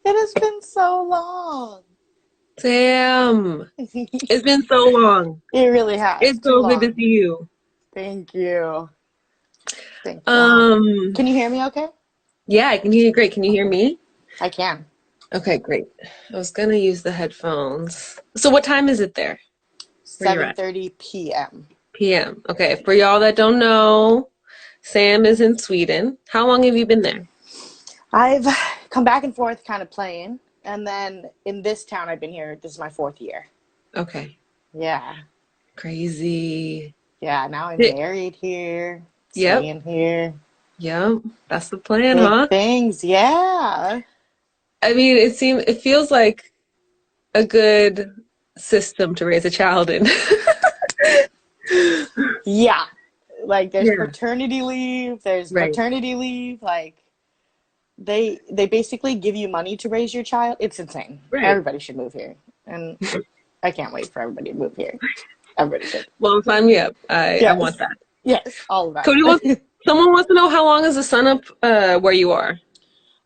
It has been so long. Sam, it's been so long. It really has. It's Too so good to long. see you. Thank you. Thank you. Um, Can you hear me okay? yeah, I can hear you great. Can you hear me? I can. Okay, great. I was gonna use the headphones. So what time is it there where you're at? 7:30 p.m. PM. Okay, for y'all that don't know, Sam is in Sweden. How long have you been there? I've come back and forth kind of playing. And then in this town I've been here, this is my 4th year. Okay. Yeah. Crazy. Yeah, now I'm Y- married here, Yep. staying here. Yep. That's the plan, Big huh? things, yeah. I mean, it feels like a good system to raise a child in. Yeah. Like there's Yeah, paternity leave, there's right, maternity leave, like they basically give you money to raise your child. It's insane. right. Everybody should move here. And I can't wait for everybody to move here. Everybody should. Well, sign me up. I want Yes. that. Yes, all of Cody wants, that. someone wants to know how long is the sun up where you are?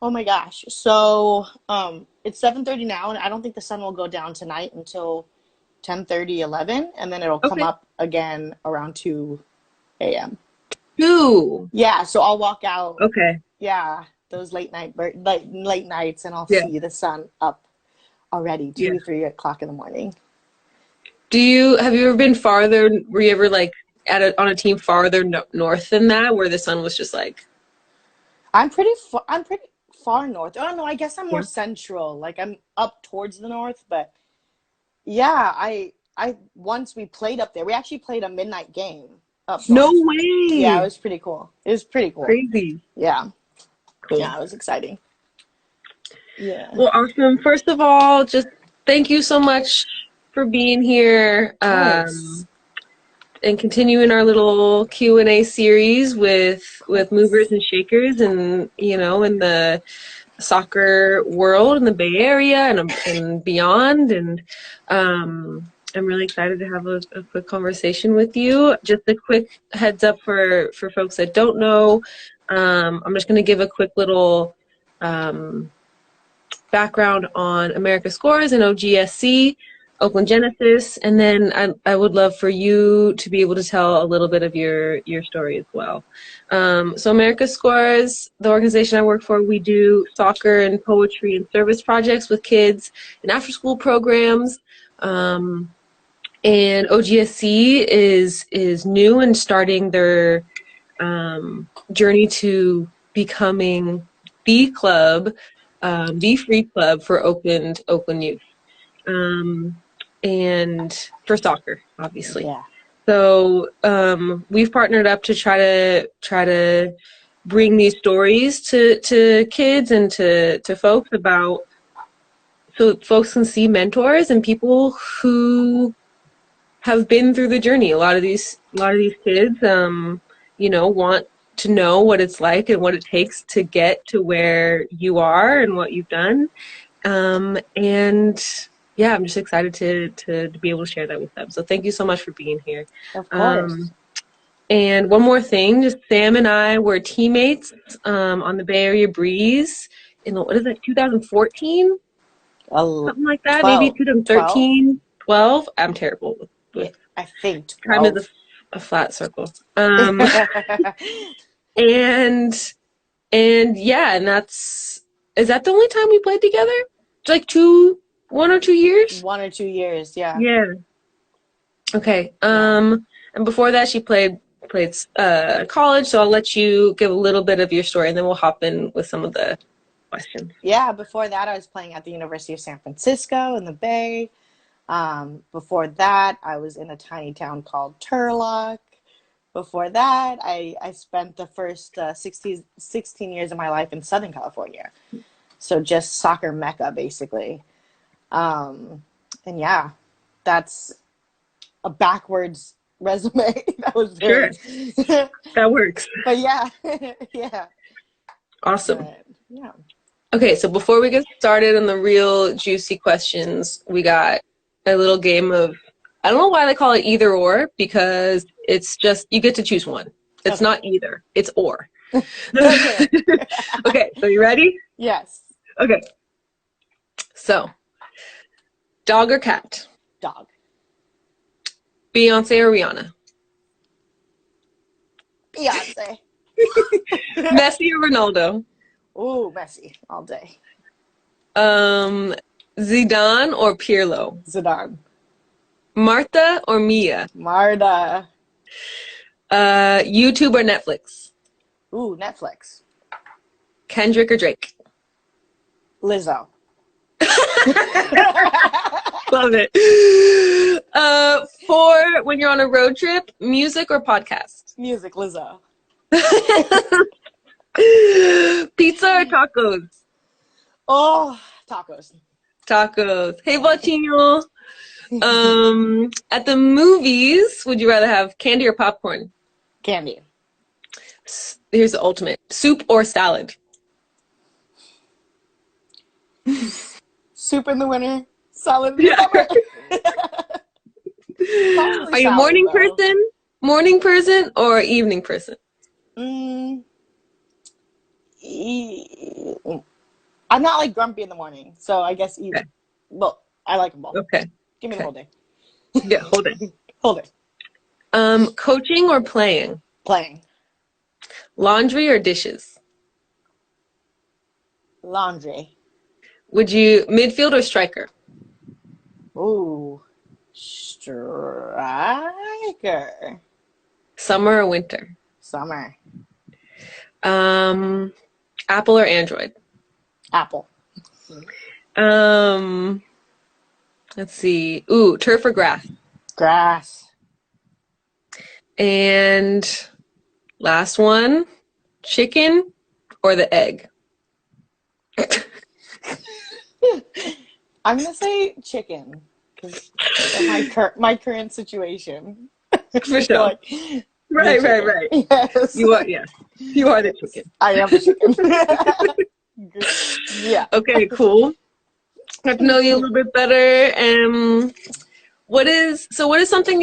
Oh my gosh. So, it's 7:30 now and I don't think the sun will go down tonight until 10:30, 11, and then it'll come Okay. up again around 2 a.m. Two. Yeah, so I'll walk out, Okay. yeah, those late nights and I'll Yeah. see the sun up already, Yeah. 2, 3 o'clock in the morning. Have you ever been farther? Were you ever like on a team farther north than that, where the sun was just like, I'm pretty far north. Oh no, I guess I'm more yeah. central. Like I'm up towards the north, but yeah, I once we played up there. We actually played a midnight game up No north. Yeah, it way. was pretty cool. It was pretty cool. Crazy. Yeah. Cool. Yeah, it was exciting. Yeah. Well, awesome. First of all, just thank you so much for being here. Of course. And continuing our little Q&A series Of with course. movers and shakers, and in the soccer world in the Bay Area and beyond. And I'm really excited to have a quick conversation with you. Just a quick heads up for folks that don't know. I'm just going to give a quick little background on America Scores and OGSC, Oakland Genesis, and then I would love for you to be able to tell a little bit of your story as well. So America Scores, the organization I work for, we do soccer and poetry and service projects with kids and after-school programs. And OGSC is new and starting their journey to becoming the club, the free club for Oakland youth, and for soccer, obviously. Yeah. So we've partnered up to try to bring these stories to kids and to folks about, so folks can see mentors and people who have been through the journey. A lot of these kids, want to know what it's like and what it takes to get to where you are and what you've done. And yeah, I'm just excited to be able to share that with them. So thank you so much for being here. Of course. And one more thing, just Sam and I were teammates on the Bay Area Breeze in, what is it, 2014? Something like that, maybe 12. 12? 2013, 12. I'm terrible with I think time is 12. a flat circle. And yeah, and is that the only time we played together? Like 1 or 2 years? 1 or 2 years, yeah. Yeah. Okay. Yeah. And before that, she played college. So I'll let you give a little bit of your story, and then we'll hop in with some of the questions. Yeah, before that I was playing at the University of San Francisco in the Bay. Before that, I was in a tiny town called Turlock. Before that, I spent the first 16 years of my life in Southern California. So just soccer mecca, basically. And yeah, that's a backwards resume. That was Sure, very, that works. but yeah, yeah, Awesome. but yeah. Okay, so before we get started on the real juicy questions, we got a little game of, I don't know why they call it either or, because it's just, you get to choose one. It's Okay. not either, it's or. Okay. Okay, so you ready? Yes. Okay. So, dog or cat? Dog. Beyonce or Rihanna? Beyonce. Messi or Ronaldo? Ooh, Messi all day. Um, Zidane or Pirlo? Zidane. Martha or Mia? Marta. YouTube or Netflix? Ooh, Netflix. Kendrick or Drake? Lizzo. Love it. For when you're on a road trip, music or podcast? Music, Lizzo. Pizza or tacos? Oh, tacos. Tacos. Hey, Bacino. At the movies, would you rather have candy or popcorn? Candy. Here's the ultimate. Soup or salad? Soup in the winter, salad in the Yeah. summer. Probably Are you a salad, though. morning person, or evening person? Mm, I'm not like grumpy in the morning, so I guess Okay. well, I like them both. Okay. Give me the whole day. Yeah, hold it. Hold it. Coaching or playing? Playing. Laundry or dishes? Laundry. Would you midfield or striker? Ooh. Striker. Summer or winter? Summer. Apple or Android? Apple. Um, let's see. Ooh, turf or grass? Grass. And last one, chicken or the egg? I'm gonna say chicken because my current situation. For You're sure. like, Right, right, chicken. right. Yes. Yes. You are the chicken. I am the chicken. Yeah. Okay, cool. Got to know you a little bit better. What is something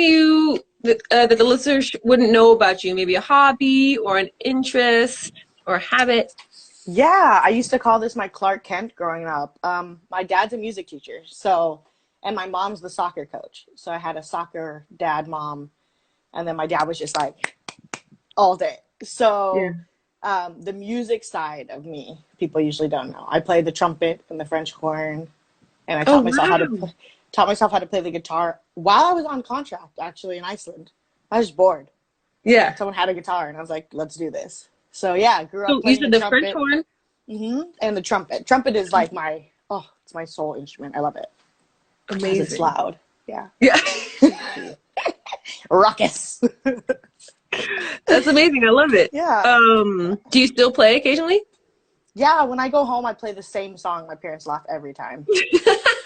that the listeners wouldn't know about you? Maybe a hobby or an interest or a habit? Yeah, I used to call this my Clark Kent growing up. My dad's a music teacher, and my mom's the soccer coach. So I had a soccer dad, mom, and then my dad was just like all day. Yeah. So the music side of me, people usually don't know. I play the trumpet and the French horn, and I Oh, taught myself wow. how to play the guitar while I was on contract actually in Iceland. I was bored. Yeah. Someone had a guitar, and I was like, "Let's do this." So yeah, I grew up So you playing the said the French trumpet. horn? And the trumpet. Trumpet is like it's my soul instrument. I love it because it's Amazing. loud. Yeah, Yeah. ruckus. That's amazing. I love it. Yeah. Do you still play occasionally? Yeah, when I go home, I play the same song. My parents laugh every time.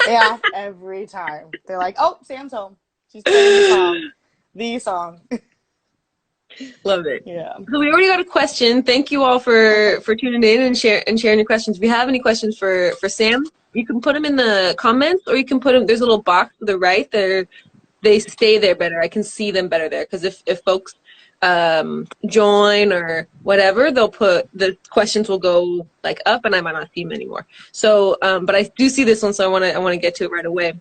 They laugh every time. They're like, "Oh, Sam's home. She's playing the song." The song. Love it. Yeah. So we already got a question. Thank you all for tuning in and sharing your questions. If you have any questions for Sam, you can put them in the comments, or you can put them. There's a little box to the right. They stay there better. I can see them better there because if folks join or whatever, they'll put the questions will go like up, and I might not see them anymore. So, but I do see this one, so I want to get to it right away.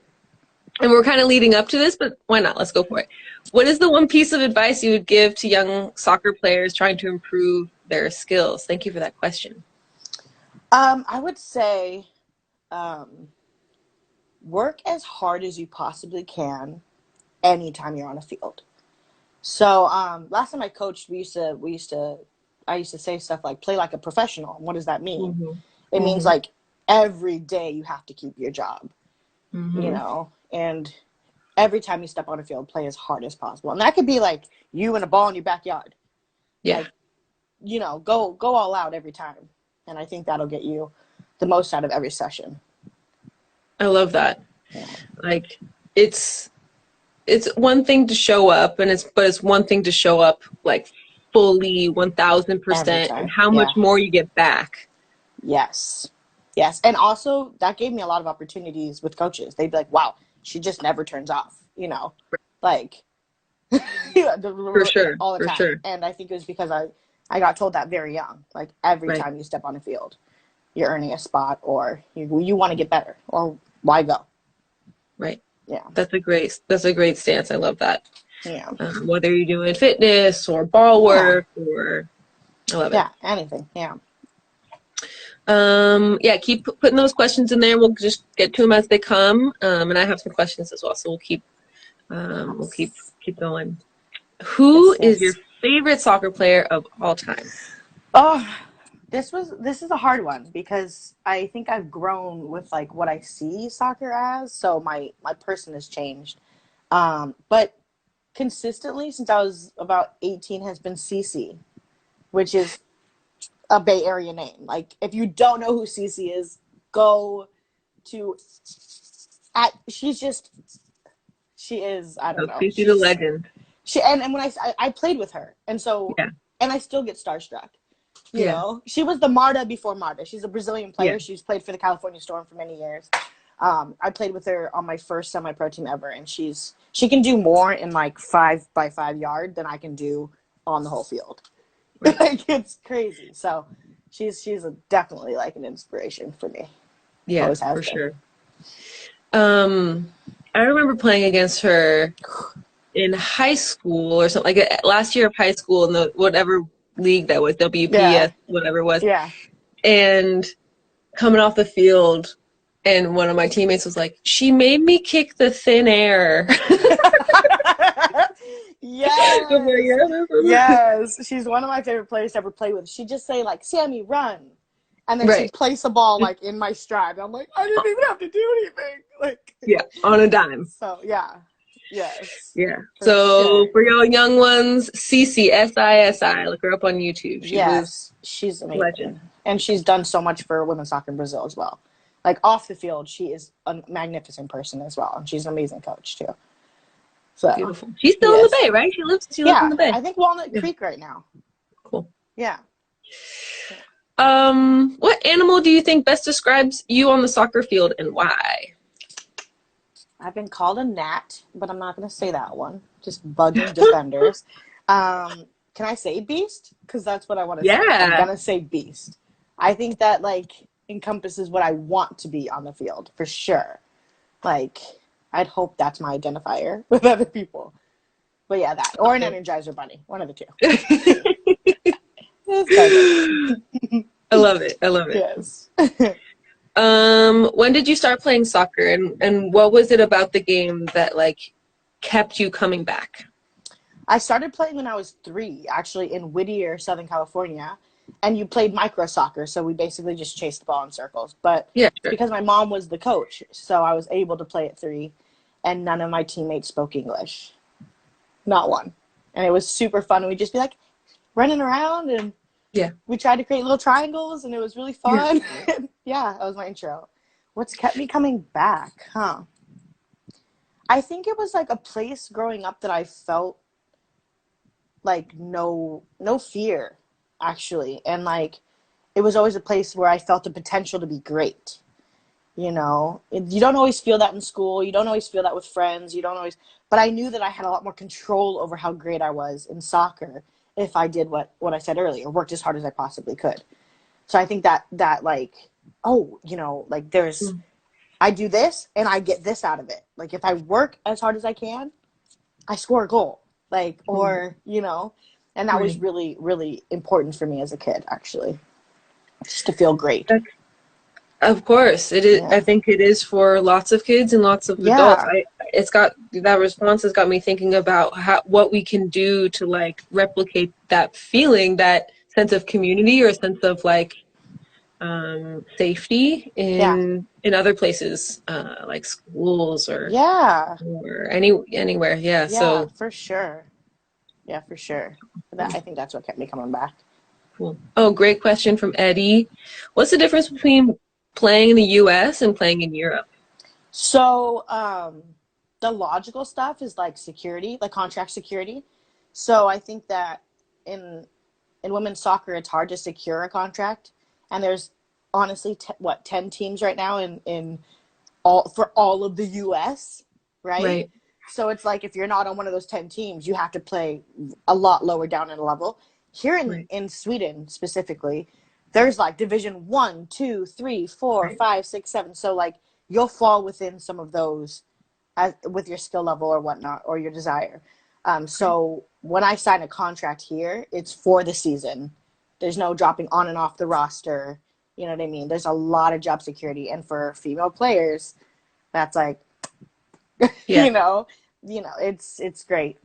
And we're kind of leading up to this, but why not? Let's go for it. What is the one piece of advice you would give to young soccer players trying to improve their skills? Thank you for that question. I would say work as hard as you possibly can anytime you're on a field. So last time I coached, I used to say stuff like play like a professional. And what does that mean? Mm-hmm. It means Mm-hmm. like every day you have to keep your job, Mm-hmm. and every time you step on a field, play as hard as possible. And that could be like you and a ball in your backyard. Yeah. Like, go all out every time. And I think that'll get you the most out of every session. I love that. Yeah. Like it's one thing to show up, but it's one thing to show up like fully Every 1000%, and time. how much Yeah. more you get back. Yes. Yes. And also that gave me a lot of opportunities with coaches. They'd be like, wow, she just never turns off, like For sure. all the For time. sure. And I think it was because I got told that very young. Like every Right. time you step on a field, you're earning a spot, or you want to get better, or why go? Right. Yeah, That's a great stance. I love that. yeah, Whether you're doing fitness or ball yeah, work or I love it. yeah. Anything. Yeah. Yeah, keep putting those questions in there. We'll just get to them as they come. And I have some questions as well, so we'll Yes. keep going. Who Yes. is your Yes. favorite soccer player of all time? Oh, this is a hard one because I think I've grown with like what I see soccer as, so my person has changed. But consistently since I was about 18 has been Cece, which is a Bay Area name. Like if you don't know who Cece is, go to at she's just she is I So don't know. Cece the She's legend. she and when I played with her, and so Yeah, and I still get starstruck. You yeah, know, she was the Marta before Marta. She's a Brazilian yeah. player. She's played for the California Storm for many years. I played with her on my first semi-pro team ever, and she can do more in like 5 by 5 yard than I can do on the whole field. Right. Like it's crazy. So she's definitely like an inspiration for me. Yeah, Always has for been. sure. I remember playing against her in high school or something like last year of high school in the whatever league that was, Yeah, WPS, whatever it was, yeah. and coming off the field, and one of my teammates was like, "She made me kick the thin air." I'm like, Yes, yeah, yes. She's one of my favorite players to ever play with. She'd just say like, "Sammy, run," and then right. she'd place a ball like in my stride. I'm like, I didn't even have to do anything. Like, Yeah, on a dime. so yeah, yes, Yeah. for So sure. for y'all young ones, Cece, Sisi, look her up on YouTube. She was Yes, she's legend. amazing, and she's done so much for women's soccer in Brazil as well. Like off the field, she is a magnificent person as well, and she's an amazing coach too. So, Beautiful. She's still in the yes, Bay, right? She lives in yeah. the Bay. I think Walnut Yeah, Creek right now. cool. Yeah. What animal do you think best describes you on the soccer field and why? I've been called a gnat, but I'm not going to say that one. Just bugging defenders. Can I say beast? Because that's what I want to say. I'm Yeah. going to say beast. I think that, like, encompasses what I want to be on the field, for sure. Like, I'd hope that's my identifier with other people. But yeah, that. Or an Energizer Bunny. One of the two. It's perfect. I love it. I love it. Yes. When did you start playing soccer and what was it about the game that like kept you coming back? I started playing when I was 3, actually, in Whittier, Southern California. And you played micro soccer, so we basically just chased the ball in circles. But Yeah, it's sure. because my mom was the coach, so I was able to play at 3, and none of my teammates spoke English. Not one. And it was super fun. We'd just be like running around, and Yeah. we tried to create little triangles, and it was really Yeah. fun. Yeah, that was my intro. What's kept me coming back, huh? I think it was like a place growing up that I felt like no fear, actually, and like it was always a place where I felt the potential to be great. You know, you don't always feel that in school, you don't always feel that with friends, you don't always, but I knew that I had a lot more control over how great I was in soccer if I did what I said earlier, worked as hard as I possibly could. So I think that like, oh, you know, like there's, Mm, I do this and I get this out of it. Like if I work as hard as I can, I score a goal, like, mm, or, you know, and that was right. really, really important for me as a kid, actually, just to feel great. That's, of course, it is. I Yeah. think it is for lots of kids and lots of adults. Yeah. It's got that response has got me thinking about what we can do to like replicate that feeling, that sense of community or a sense of like safety Yeah. in other places, like schools Yeah. or anywhere. Yeah. Yeah, So for sure. Yeah, for sure. That I think that's what kept me coming back. cool. Oh, great question from Eddie. What's the difference between playing in the U.S. and playing in Europe? So, the logical stuff is like security, like contract security. So I think that in in women's soccer, it's hard to secure a contract, and there's honestly what 10 teams right now in all for all of the U.S. Right? Right. So it's like if you're not on one of those 10 teams, you have to play a lot lower down in a level. Here Right. in Sweden specifically, there's like division 1, 2, 3, 4, Right. 5, 6, 7. So like you'll fall within some of those as, with your skill level or whatnot or your desire. Right. So when I sign a contract here, it's for the season. There's no dropping on and off the roster. You know what I mean? There's a lot of job security, and for female players, that's like, Yeah. you know, it's great.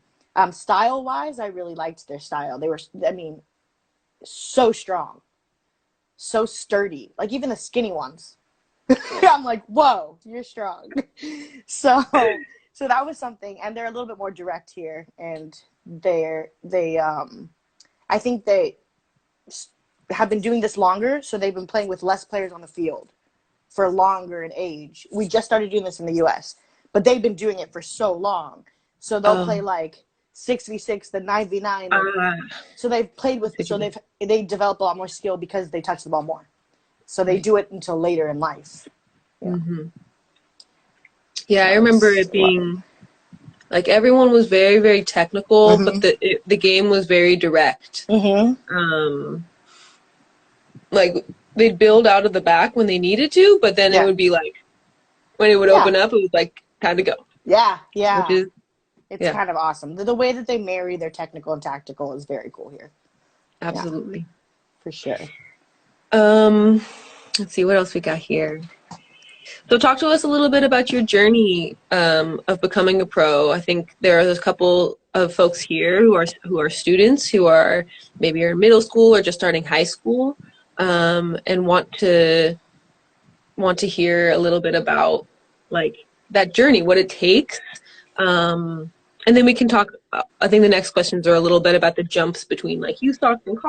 Style wise, I really liked their style. They were, I mean, so strong, so sturdy. Like even the skinny ones, I'm like, whoa, you're strong. So, so that was something, and they're a little bit more direct here, and I think they have been doing this longer, so they've been playing with less players on the field for longer in age. We just started doing this in the U.S., but they've been doing it for so long. So they'll play Um, like 6v6, the 9v9, like uh, so they've played I with see what you mean. they develop a lot more skill because they touch the ball more. So they Right. do it until later in life. Yeah. Hmm. Yeah, I So remember it's it a lot. being like everyone was very, very technical, but Mm-hmm. the game was very direct. Mm-hmm. Um, like they'd build out of the back when they needed to, but then it Yeah. would be like when it would Yeah. open up, it was like time to go, Yeah. which Yeah. is It's yeah, kind of awesome. The way that they marry their technical and tactical is very cool here. Yeah, absolutely. for sure. Um, let's see what else we got here. So talk to us a little bit about your journey of becoming a pro. I think there are a couple of folks here who are students who are maybe are in middle school or just starting high school, and want to hear a little bit about like that journey, what it takes. And then we can talk. I think the next questions are a little bit about the jumps between like youth soccer and Mhm.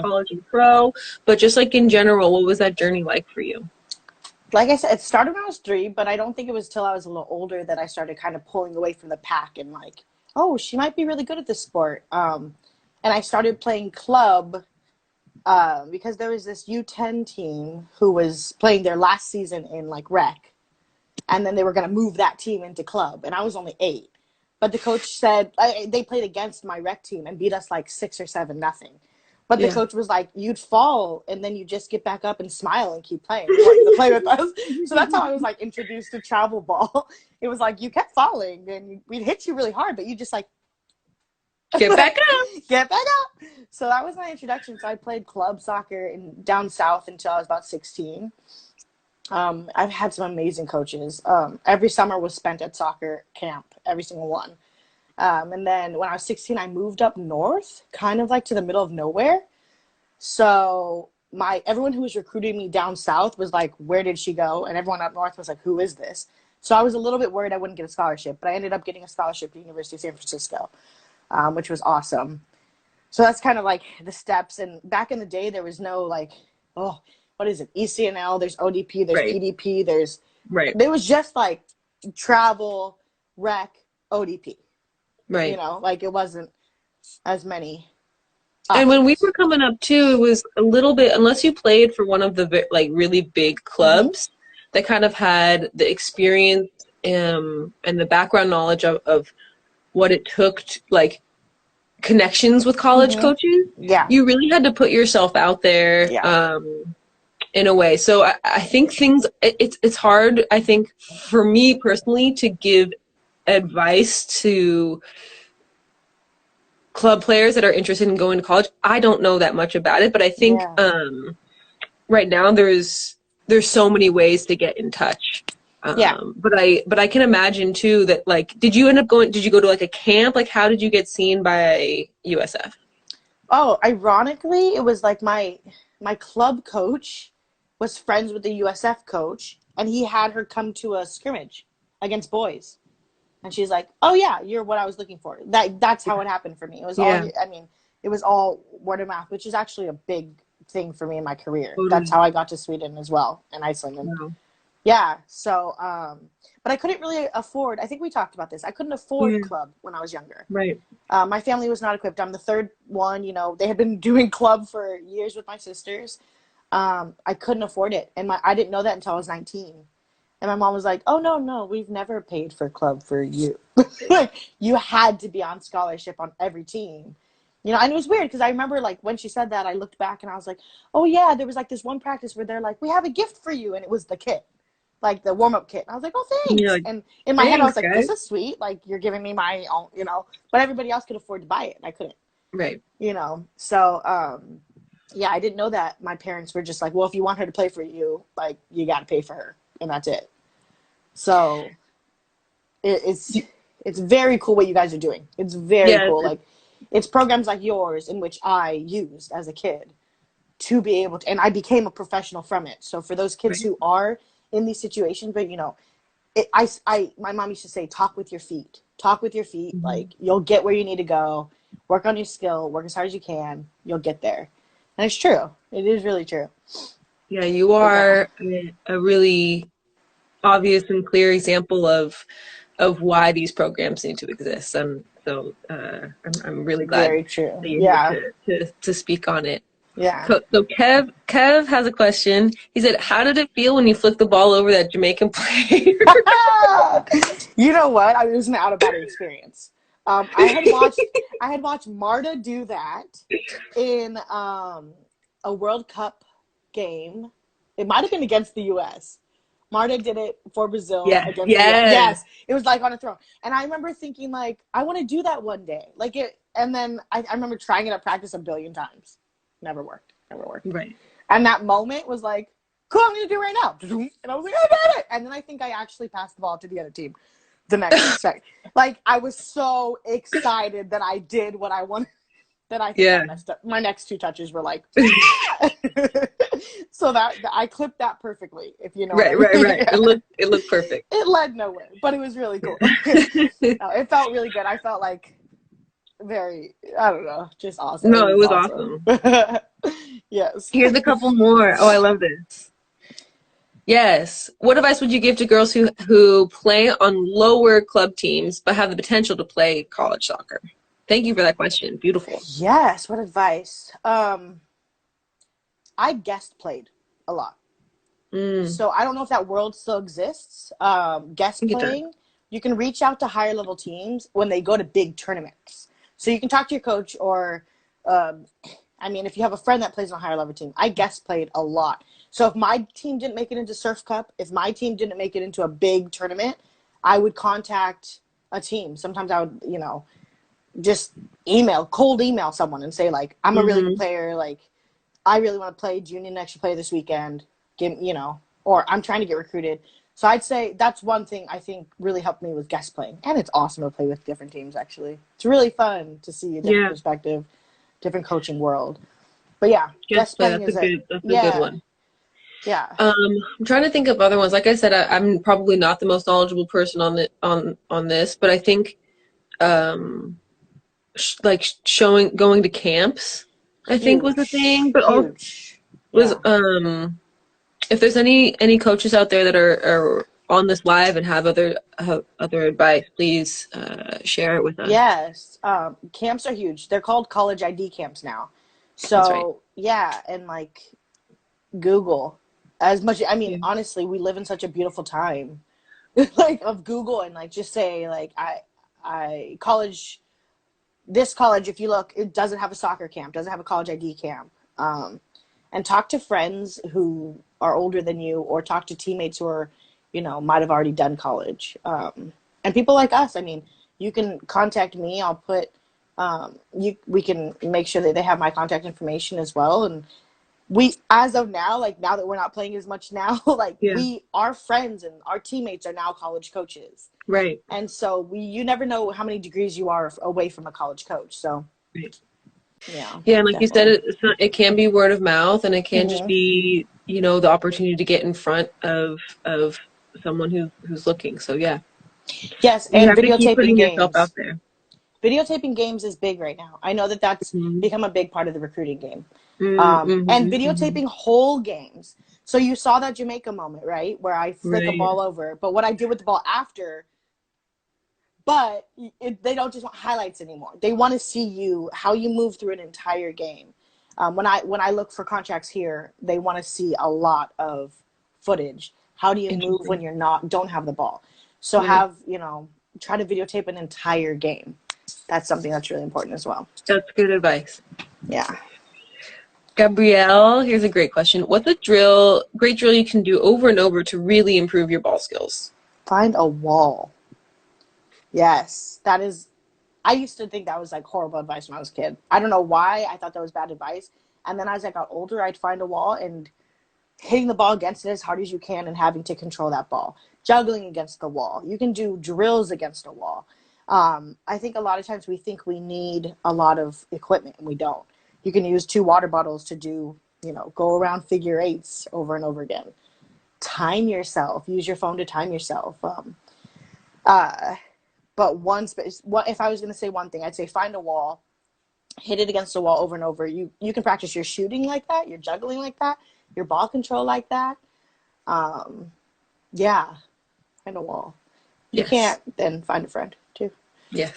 college and pro. But just like in general, what was that journey like for you? Like I said, it started when I was 3, but I don't think it was till I was a little older that I started kind of pulling away from the pack and like, oh, she might be really good at this sport. And I started playing club because there was this U10 team who was playing their last season in like rec, and then they were going to move that team into club, and I was only 8. But the coach said they played against my rec team and beat us like 6 or 7-0. But the Yeah. coach was like, "You'd fall, and then you just get back up and smile and keep playing. You want to play with us." So that's how I was like introduced to travel ball. It was like you kept falling, and we'd hit you really hard, but you just like Get back up. get back up. So that was my introduction. So I played club soccer in down south until I was about 16. I've had some amazing coaches. Every summer was spent at soccer camp, every single one. And then when I was 16, I moved up north, kind of like to the middle of nowhere. So my everyone who was recruiting me down south was like, "Where did she go?" And everyone up north was like, "Who is this?" So I was a little bit worried I wouldn't get a scholarship, but I ended up getting a scholarship to the University of San Francisco, which was awesome. So that's kind of like the steps. And back in the day, there was no like, oh, what is it? ECNL, there's ODP, there's Right. PDP, Right. there was just like travel, rec, ODP, Right. like it wasn't as many And when we options. were coming up too, it was a little bit, unless you played for one of the like really big Mm-hmm. clubs that kind of had the experience and the background knowledge of what it took to, like connections with college Mm-hmm. coaches, Yeah. you really had to put yourself out there Yeah. in a way. So I think it's hard, I think, for me personally to give advice to club players that are interested in going to college. I don't know that much about it, but I think Yeah. right now there's so many ways to get in touch. Yeah. But I can imagine too that like did you go to like a camp? Like how did you get seen by USF? Oh, ironically, it was like my club coach was friends with the USF coach, and he had her come to a scrimmage against boys. And she's like, "Oh yeah, you're what I was looking for." That's how it happened for me. It was all, Yeah, I mean, it was all word of mouth, which is actually a big thing for me in my career. That's totally. how I got to Sweden as well, and Iceland. And Wow. yeah, so but I couldn't really afford. I think we talked about this. I couldn't afford Yeah, club when I was younger. right. My family was not equipped. I'm the third one. They had been doing club for years with my sisters. I couldn't afford it, and I didn't know that until I was 19. And my mom was like, "Oh no, no, we've never paid for club for you. Like you had to be on scholarship on every team. You know, and it was weird because I remember like when she said that, I looked back and I was like, oh yeah, there was like this one practice where they're like, we have a gift for you, and it was the kit, like the warm up kit. And I was like, oh And you're thanks. like, And in my head, I thanks, was like, guys. this is sweet. Like you're giving me my own, you know, but everybody else could afford to buy it, and I couldn't. Right. You know, so yeah, I didn't know that my parents were just like, well, if you want her to play for you, like you got to pay for her, and that's it. So it's very cool what you guys are doing. It's very Yeah. cool. Like it's programs like yours in which I used as a kid to be able to, and I became a professional from it. So for those kids Right. who are in these situations, but you know, my mom used to say, talk with your feet, talk with your feet. Mhm. Like you'll get where you need to go. Work on your skill. Work as hard as you can. You'll get there. And it's true. It is really true. Yeah, you But yeah, are a really obvious and clear example of why these programs need to exist. And so I'm really glad very true. that you're here Yeah, to speak on it. yeah. So Kev has a question. He said, "How did it feel when you flicked the ball over that Jamaican player?" You know what? It was an out of body experience. I had watched Marta do that in a World Cup game. It might have been against the U.S. Marta did it for Brazil Yes, against the U.S. yes, Yes, it was like on a throne, and I remember thinking like, I want to do that one day, like it. And then I remember trying it at practice a billion times. Never worked. Never worked. right. And that moment was like, cool, I'm going to do it right now. And I was like, I got it. And then I think I actually passed the ball to the other team the next second. Like, I was so excited that I did what I wanted, that I think I Yeah, messed up. My next two touches were like, so that I clipped that perfectly, if you know what I right, right, mean. right. It looked perfect. It led nowhere, but it was really cool. No, it felt really good. I felt like very, I don't know, just awesome. It No, it was was awesome. awesome. Yes. Here's a couple more. Oh, I love this. Yes. What advice would you give to girls who play on lower club teams but have the potential to play college soccer? Thank you for that question. Beautiful. Yes, what advice? I guest played a lot. Mm, So I don't know if that world still exists. I Guest get that. playing, you can reach out to higher level teams when they go to big tournaments. So you can talk to your coach, or, um, I mean, if you have a friend that plays on a higher level team, I guest played a lot. So if my team didn't make it into Surf Cup, if my team didn't make it into a big tournament, I would contact a team. Sometimes I would, you know, just cold email someone and say like, I'm a really good Hmm. player. Like, I really want to play. Do you need an extra player this weekend? Give, you know, or I'm trying to get recruited. So I'd say that's one thing I think really helped me with guest playing. And it's awesome to play with different teams, actually. It's really fun to see a different Yeah. perspective, different coaching world. But yeah, Guest guest play. playing is a, That's a good yeah, one. yeah. I'm trying to think of other ones. Like I said, I'm probably not the most knowledgeable person on this, but I think um, like showing going to camps, I think was the thing. Huge, But also huge. was Yeah. if there's any coaches out there that are on this live and have other advice, please share it with us. Yes. Camps are huge. They're called college ID camps now. That's right. So yeah, and like Google as much. I mean, Yeah. honestly, we live in such a beautiful time, like of Google, and like just say like I college, this college, if you look, it doesn't have a soccer camp, doesn't have a college ID camp. And talk to friends who are older than you, or talk to teammates who are, you know, might have already done college. And people like us. I mean, you can contact me. I'll put we can make sure that they have my contact information as well. And we, as of now, like now that we're not playing as much now, like Yeah. our friends and our teammates are now college coaches. Right. And so you never know how many degrees you are away from a college coach. So Right. yeah, Yeah, and like you said, definitely. it can be word of mouth, and it can just Hmm. be the opportunity to get in front of someone who's looking. So yeah, Yes, you and have to keep videotaping putting yourself out games. there. Videotaping games is big right now. I know that that's Mm-hmm. become a big part of the recruiting game. And Mm-hmm, hmm. videotaping whole games. So you saw that Jamaica moment, right? Where I flick a Right. ball over. But what I did with the ball after, but they don't just want highlights anymore. They want to see you, how you move through an entire game. When I look for contracts here, they want to see a lot of footage. How do you move when Interesting. you're not don't have the ball? So Yeah. have, try to videotape an entire game. That's something that's really important as well. That's good advice. Yeah. Gabrielle, here's a great question. What's a great drill you can do over and over to really improve your ball skills? Find a wall. Yes, that is. I used to think that was like horrible advice when I was a kid. I don't know why I thought that was bad advice. And then as I got older, I'd find a wall and hitting the ball against it as hard as you can and having to control that ball. Juggling against the wall. You can do drills against a wall. I think a lot of times we think we need a lot of equipment and we don't. You can use 2 water bottles to do, go around figure eights over and over again. Time yourself. Use your phone to time yourself. But if I was going to say one thing, I'd say find a wall, hit it against the wall over and over. You can practice your shooting like that, your juggling like that, your ball control like that. Yeah, find a wall. If you can't, then find a friend too. Yes.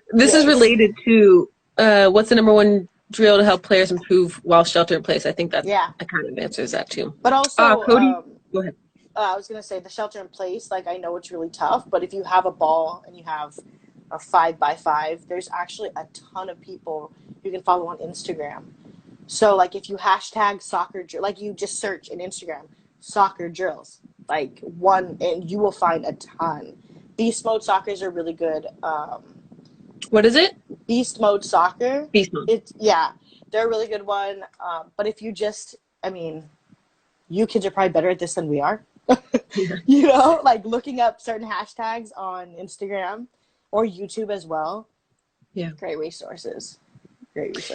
This is related to what's the number one drill to help players improve while shelter in place? I think that kind of answers that too. But also, Cody, go ahead. I was going to say the shelter in place, like I know it's really tough, but if you have a ball and you have a 5x5, there's actually a ton of people you can follow on Instagram. So like if you hashtag soccer, like you just search in Instagram, soccer drills, like and you will find a ton. Beast mode soccers are really good. What is it? Beast mode soccer. Beast mode. They're a really good one. But if you you kids are probably better at this than we are. Like looking up certain hashtags on Instagram or YouTube as well. Yeah. Great resources.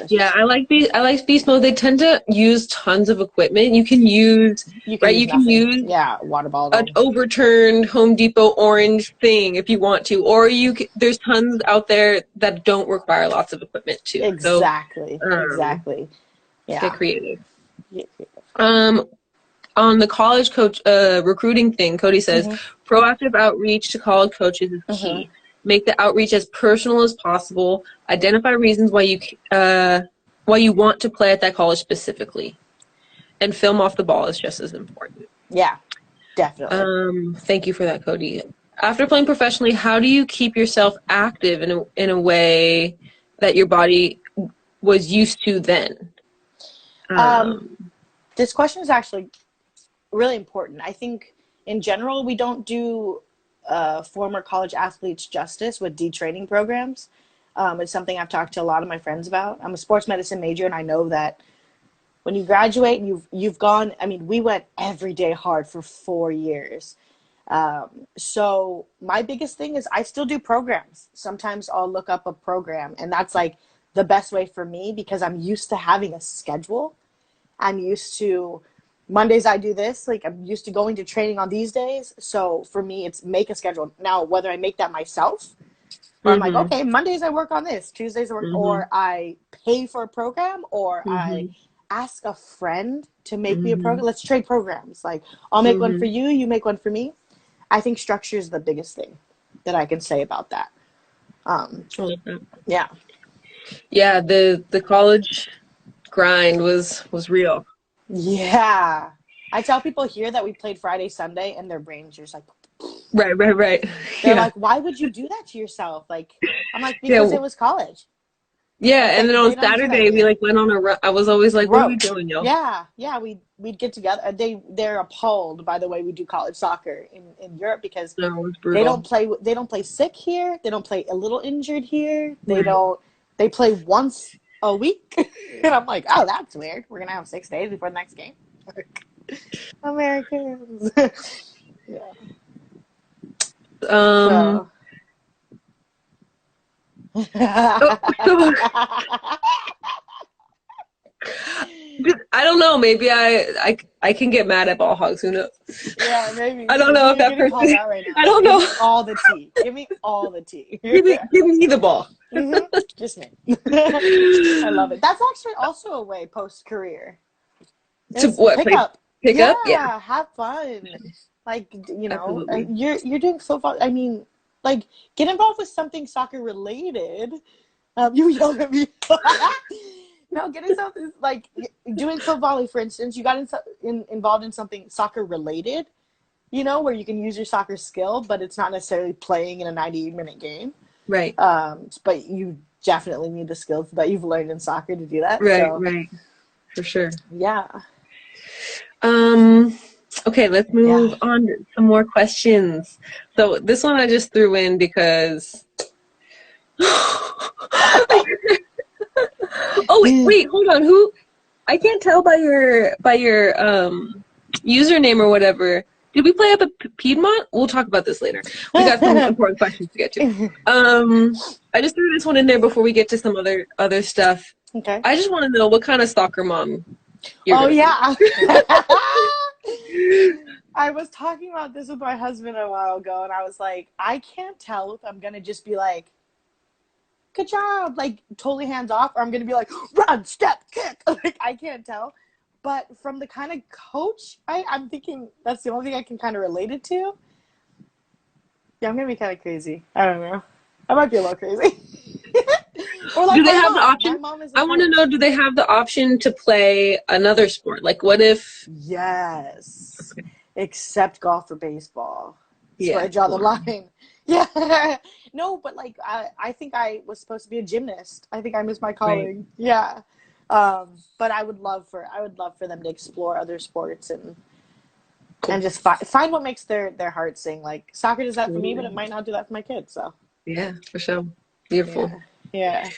Yeah, I like beast mode. They tend to use tons of equipment. You can use water bottle, an overturned Home Depot orange thing if you want to, or there's tons out there that don't require lots of equipment too. Exactly. Yeah. Get creative. On the college coach recruiting thing, Cody says proactive outreach to college coaches is key. Make the outreach as personal as possible. Identify reasons why you want to play at that college specifically, and film off the ball is just as important. Yeah, definitely. Thank you for that, Cody. After playing professionally, how do you keep yourself active in a way that your body was used to then? This question is actually really important. I think in general we don't do former college athletes justice with detraining programs. It's something I've talked to a lot of my friends about. I'm a sports medicine major, and I know that when you graduate, you've gone. I mean, we went every day hard for 4 years. So my biggest thing is I still do programs. Sometimes I'll look up a program, and that's like the best way for me because I'm used to having a schedule. I'm used to Mondays I do this, like I'm used to going to training on these days. So for me, it's make a schedule. Now, whether I make that myself or I'm like, okay, Mondays I work on this, Tuesdays I work, or I pay for a program, or I ask a friend to make me a program. Let's trade programs. Like I'll make one for you, you make one for me. I think structure is the biggest thing that I can say about that. Yeah. Yeah, the college grind was real. Yeah. I tell people here that we played Friday, Sunday, and their brains just like... Right. They're like, why would you do that to yourself? Like, I'm like, because it was college. Yeah, and then on Saturday, we went on a run. I was always like, what are we doing, yo? Yeah, we'd get together. They're appalled by the way we do college soccer in Europe because they don't play sick here. They don't play a little injured here. They play once a week. And I'm like, oh, that's weird. We're going to have 6 days before the next game. Americans. Yeah. I don't know. Maybe I can get mad at ball hogs. Who knows? Yeah, maybe. I don't know if that person. Right now. I don't know. Give me all the tea. Give me all the tea. Give me the ball. Just me. I love it. That's actually also a way post career. To what? Pick up. Yeah. Have fun. Like you're doing so fun. I mean, like get involved with something soccer related. You yell at me. No, getting something like doing foot volley, for instance. You got involved in something soccer related, where you can use your soccer skill, but it's not necessarily playing in a 90-minute game. Right. But you definitely need the skills that you've learned in soccer to do that. Right. So Right. For sure. yeah, Um, okay, let's yeah. move on to some more questions. So this one I just threw in because oh wait, hold on. Who I can't tell by your username or whatever. Did we play up at Piedmont? We'll talk about this later. We got some important questions to get to. I just threw this one in there before we get to some other stuff. Okay. I just want to know what kind of soccer mom you're Oh gonna be. yeah. I was talking about this with my husband a while ago, and I was like, I can't tell if I'm gonna just be like, "Good job," like totally hands off, or I'm gonna be like, "Run, step, kick." Like I can't tell. But from the kind of coach, I'm thinking that's the only thing I can kind of relate it to. Yeah, I'm gonna be kind of crazy. I don't know. I might be a little crazy. Or like Do they my have the mom. My option? mom is a I want to coach. know, do they have the option to play another sport? Like, what if, Yes. Except golf or baseball. That's where I yeah, draw the well, line. Yeah. No, but like I think I was supposed to be a gymnast. I think I missed my right, calling. Yeah. But I would love for them to explore other sports and cool. just find what makes their heart sing. Like soccer does that for me, but it Totally. might not do that for my kids. So Yeah, for sure. Beautiful. yeah. Yeah.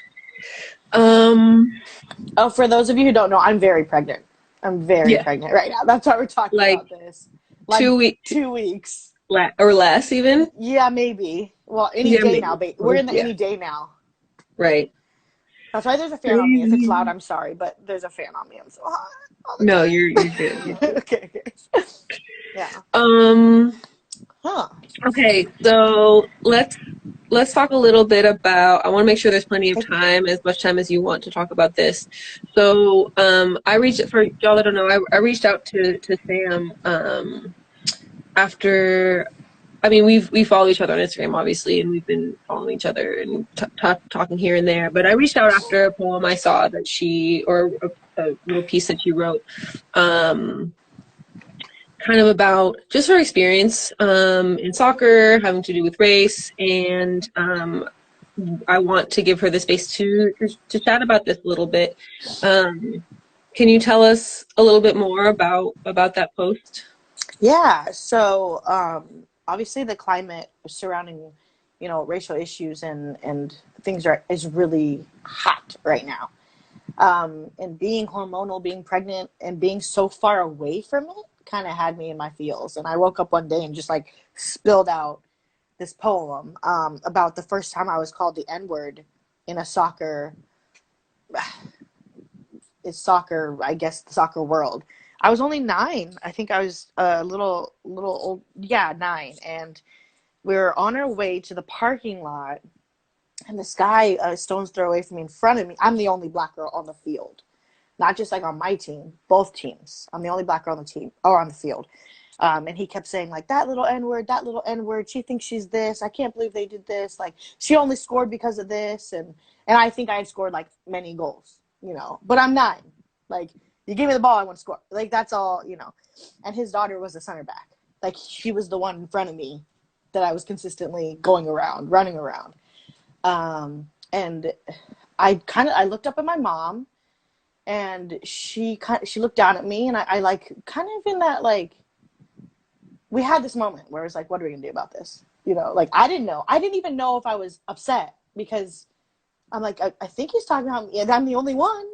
Um, Oh, for those of you who don't know, I'm very pregnant. I'm very yeah, pregnant right now. That's why we're talking like about this. Like 2 weeks 2 weeks. or less even. Yeah, maybe. Well, any Yeah, day now. maybe. But we're Well, in the yeah, any day now. right. That's why there's a fan on me. If it's loud, Crazy. I'm sorry, but there's a fan on me. I'm so hot all the No, you're good. You're time. good. Okay, okay. Yeah. Um, Huh. okay, so let's talk a little bit about, I want to make sure there's plenty of Okay. time, as much time as you want to talk about this. So I reached, for y'all that don't know, I reached out to Sam after, I mean, we follow each other on Instagram, obviously, and we've been following each other and talking here and there. But I reached out after a poem I saw that she, or a little piece that she wrote, um, kind of about just her experience in soccer, having to do with race, and I want to give her the space to chat about this a little bit. Um, can you tell us a little bit more about that post? Yeah. So, obviously, the climate surrounding, racial issues and things is really hot right now. And being hormonal, being pregnant, and being so far away from it kind of had me in my feels. And I woke up one day and just like spilled out this poem about the first time I was called the N word in a soccer, I guess, the soccer world. I was only 9. I think I was a little old. Yeah, 9. And we were on our way to the parking lot, and this guy, a stone's throw away from me, in front of me. I'm the only black girl on the field, not just like on my team, both teams. I'm the only black girl on the team or on the field. And he kept saying like that little N word, that little N word. She thinks she's this. I can't believe they did this. Like she only scored because of this, and I think I had scored like many goals, But I'm 9. Like you give me the ball, I want to score. Like that's all. And his daughter was a center back. Like she was the one in front of me that I was consistently going around, running around. And I looked up at my mom, and she looked down at me, and I like kind of in that like we had this moment where it was like, what are we gonna do about this? Like I didn't know. I didn't even know if I was upset because I'm like, I think he's talking about me, and I'm the only one.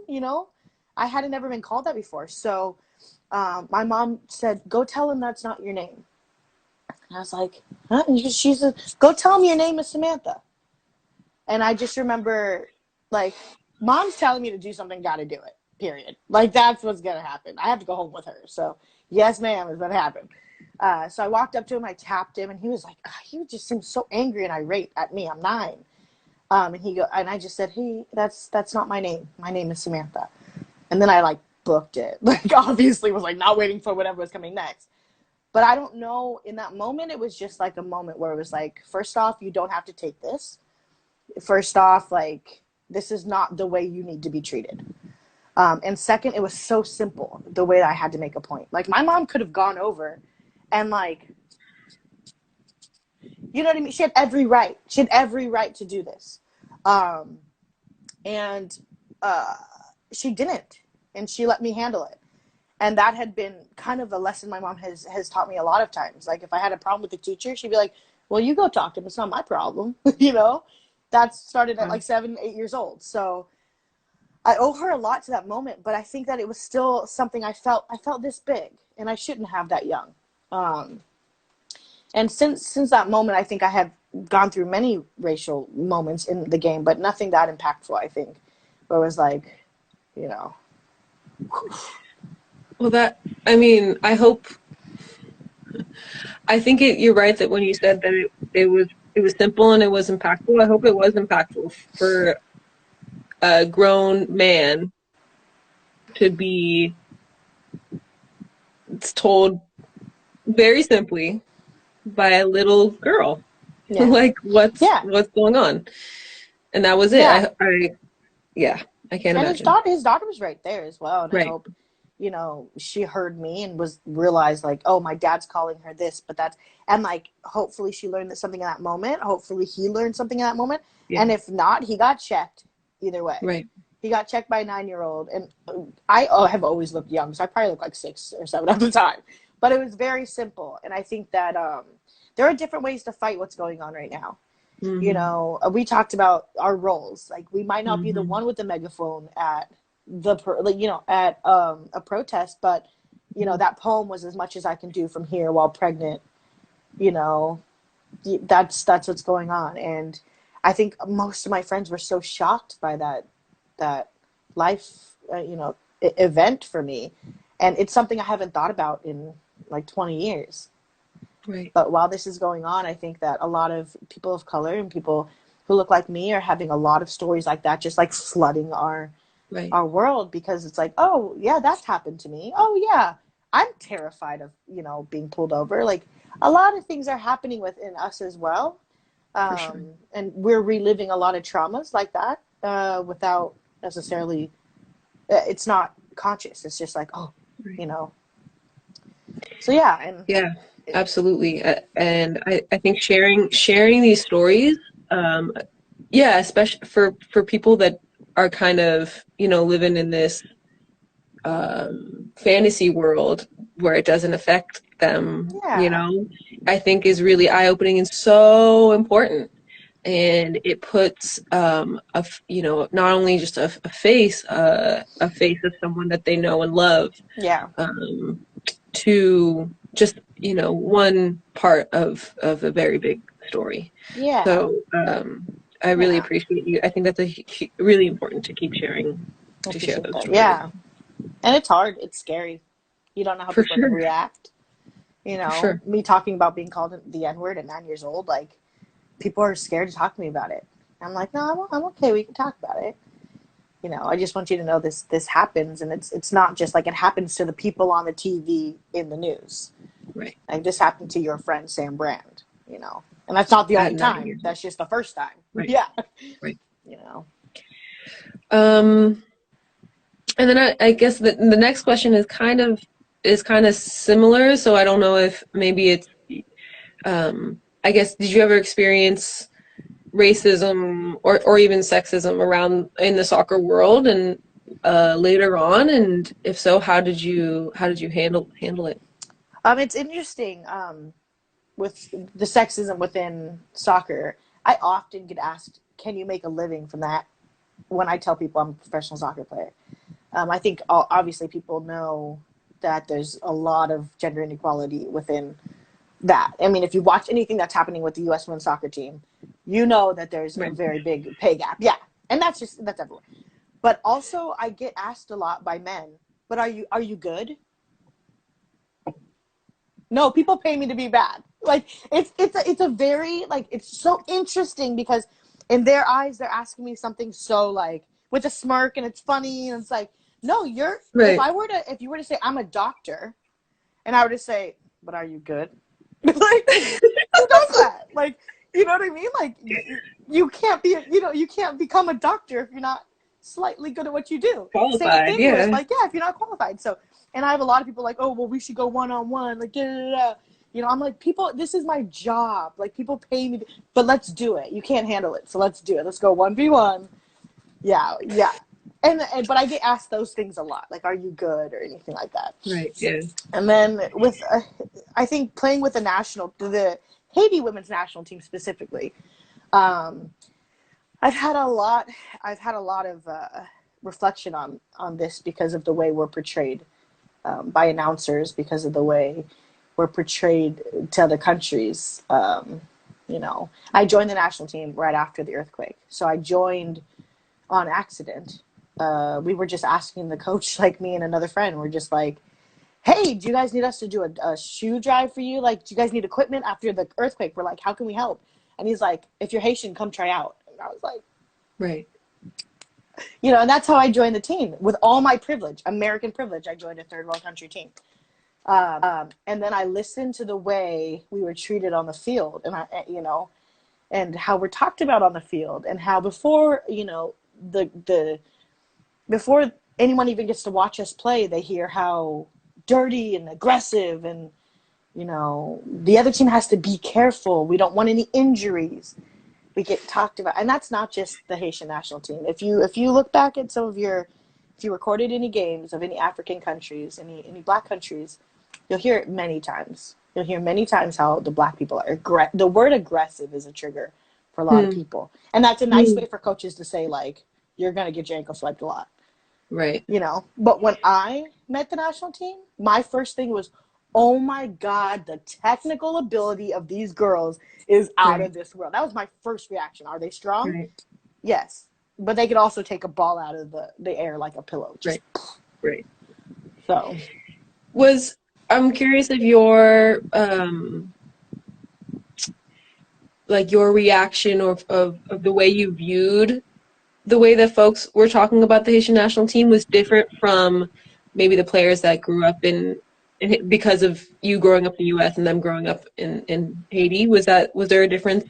I hadn't ever been called that before. So my mom said, go tell him that's not your name. And I was like, huh? And she said, go tell him your name is Samantha. And I just remember, like, mom's telling me to do something, got to do it, period. Like, that's what's going to happen. I have to go home with her. So, yes, ma'am, is what happened. So I walked up to him, I tapped him, and he was like, he just seemed so angry and irate at me. I'm 9. And I just said, hey, that's not my name. My name is Samantha. And then I, like, booked it. Like, obviously was, like, not waiting for whatever was coming next. But I don't know, in that moment, it was just, like, a moment where it was like, first off, you don't have to take this. First off, like, this is not the way you need to be treated. And second, it was so simple, the way that I had to make a point. Like, my mom could have gone over and, like, You know what I mean? She had every right. She had every right to do this. Um, and she didn't. And she let me handle it. And that had been kind of a lesson my mom has taught me a lot of times. Like, if I had a problem with the teacher, she'd be like, well, you go talk to him. It's not my problem. You know? That started at Wow. like 7, 8 years old. So I owe her a lot to that moment, but I think that it was still something I felt this big, and I shouldn't have that young. Um, and since that moment, I think I have gone through many racial moments in the game, but nothing that impactful, I think, where it was like, you know, Well, I mean, I think you're right that when you said that it was simple and it was impactful. I hope it was impactful for a grown man to be told very simply by a little girl, yeah, like yeah, what's going on, and that was it. yeah. Yeah, I can't And imagine. his daughter was right there as well, and I Right. hope, you know, she heard me and was realized like, oh, my dad's calling her this, but that's, and like, hopefully she learned something in that moment. Hopefully he learned something in that moment, Yeah. and if not, he got checked either way. Right. He got checked by a 9-year-old, and I have always looked young, so I probably looked like 6 or 7 at the time. But it was very simple, and I think that there are different ways to fight what's going on right now. You Hmm. know, we talked about our roles. Like, we might not be the Hmm. one with the megaphone at like, you know, at a protest, but you know, that poem was as much as I can do from here while pregnant. You know, that's what's going on, and I think most of my friends were so shocked by that life, you know, event for me, and it's something I haven't thought about in like 20 years. Right. But while this is going on, I think that a lot of people of color and people who look like me are having a lot of stories like that, just like flooding Right. our world, because it's like, oh yeah, that's happened to me. Oh yeah, I'm terrified of, you know, being pulled over. Like, a lot of things are happening within us as well, For sure. and we're reliving a lot of traumas like that without necessarily. It's not conscious. It's just like, oh, Right. you know. So yeah, and Yeah, absolutely. And I think sharing these stories, um, yeah, especially for people that are kind of, you know, living in this fantasy world where it doesn't affect them, you yeah, know, I think is really eye-opening and so important. And it puts you know, not only just a face of someone that they know and love, yeah, um, to just, you know, one part of a very big story. yeah, So I really yeah. appreciate you. I think that's really important to keep sharing, I to share appreciate those that. stories. Yeah, and it's hard. It's scary. You don't know how For people are going to sure, react. You for know, sure. me talking about being called the N word at 9 years old, like, people are scared to talk to me about it. I'm like, no, I'm okay. We can talk about it. You know, I just want you to know this happens, and it's not just like it happens to the people on the TV in the news. Right. Like, this happened to your friend Sam Brand. You know, and that's not the At only nine time. years old. That's just the first time. Right. Yeah. Right. You know. Um, and then I guess the next question is kind of similar. So I don't know if maybe it's I guess, did you ever experience racism or even sexism around in the soccer world and later on? And if so, how did you handle it? It's interesting. With the sexism within soccer, I often get asked, "Can you make a living from that?" When I tell people I'm a professional soccer player, I think obviously people know that there's a lot of gender inequality within that. I mean, if you watch anything that's happening with the U.S. women's soccer team, you know that there's a Right. very big pay gap. Yeah, and that's everywhere. But also, I get asked a lot by men, "But are you good?" No, people pay me to be bad. Like, it's a very, like, it's so interesting because in their eyes they're asking me something so, like, with a smirk, and it's funny, and it's like, no, Right. if you were to say I'm a doctor, and I were to say, "But are you good?" Like, who does that? Like, you know what I mean? Like, you can't you can't become a doctor if you're not slightly good at what you do. Same Qualified, thing with, yeah. like, yeah, if you're not qualified. So, and I have a lot of people like, "Oh, well, we should go one on one," like, da, da, da. I'm like, people, this is my job. Like, people pay me, but let's do it. You can't handle it, so let's do it. Let's go 1v1. Yeah, yeah. But I get asked those things a lot, like, are you good or anything like that. Right. Yeah. And then I think playing with the Haiti women's national team specifically, um, I've had a lot. I've had a lot of reflection on this because of the way we're portrayed by announcers, because of the way we're portrayed to other countries. I joined the national team right after the earthquake, so I joined on accident. We were just asking the coach, like me and another friend, we're just like, hey, do you guys need us to do a shoe drive for you? Like, do you guys need equipment after the earthquake? We're like, how can we help? And he's like, if you're Haitian, come try out. And I was like, Right. and that's how I joined the team. With all my privilege, American privilege, I joined a third world country team. And then I listened to the way we were treated on the field, and how we're talked about on the field, and how before, before anyone even gets to watch us play, they hear how dirty and aggressive, and the other team has to be careful. We don't want any injuries. We get talked about, and that's not just the Haitian national team. If you look back at if you recorded any games of any African countries, any black countries, you'll hear it many times. You'll hear many times how the black people are the word aggressive is a trigger for a lot of people, and that's a nice way for coaches to say, like, you're gonna get your ankle swiped a lot. Right. But when I met the national team, my first thing was, oh my God, the technical ability of these girls is out of this world. That was my first reaction. Are they strong? Right. Yes. But they could also take a ball out of the air like a pillow. Just, right. So. I'm curious if your your reaction of the way you viewed the way that folks were talking about the Haitian national team was different from maybe the players that grew up in because of you growing up in the U.S. and them growing up in Haiti. Was there a difference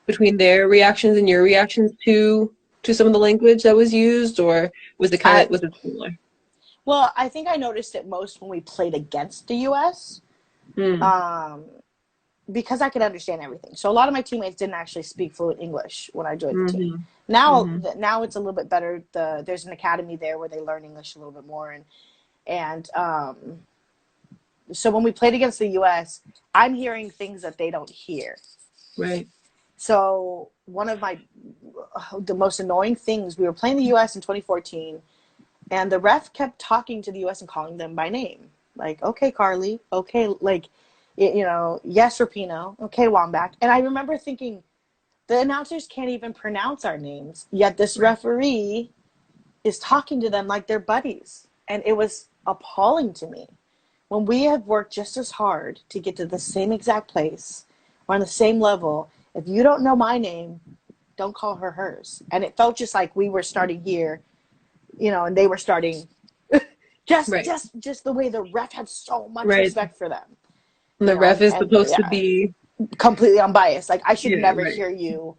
between their reactions and your reactions to some of the language that was used, or was it similar? Well, I think I noticed it most when we played against the U.S. Because I could understand everything. So a lot of my teammates didn't actually speak fluent English when I joined the team. Now it's a little bit better. There's an academy there where they learn English a little bit more, and so when we played against the U.S., I'm hearing things that they don't hear. Right. So one of the most annoying things, we were playing the U.S. in 2014, and the ref kept talking to the U.S. and calling them by name. Like, okay, Carly, okay, like, yes, Rapino, okay, Wambach. And I remember thinking, the announcers can't even pronounce our names, yet this referee is talking to them like they're buddies. And it was appalling to me. When we have worked just as hard to get to the same exact place, we're on the same level, if you don't know my name, don't call her hers. And it felt just like we were starting here, and they were starting just the way the ref had so much respect for them. And the ref is supposed to be completely unbiased. Like, I should never hear you.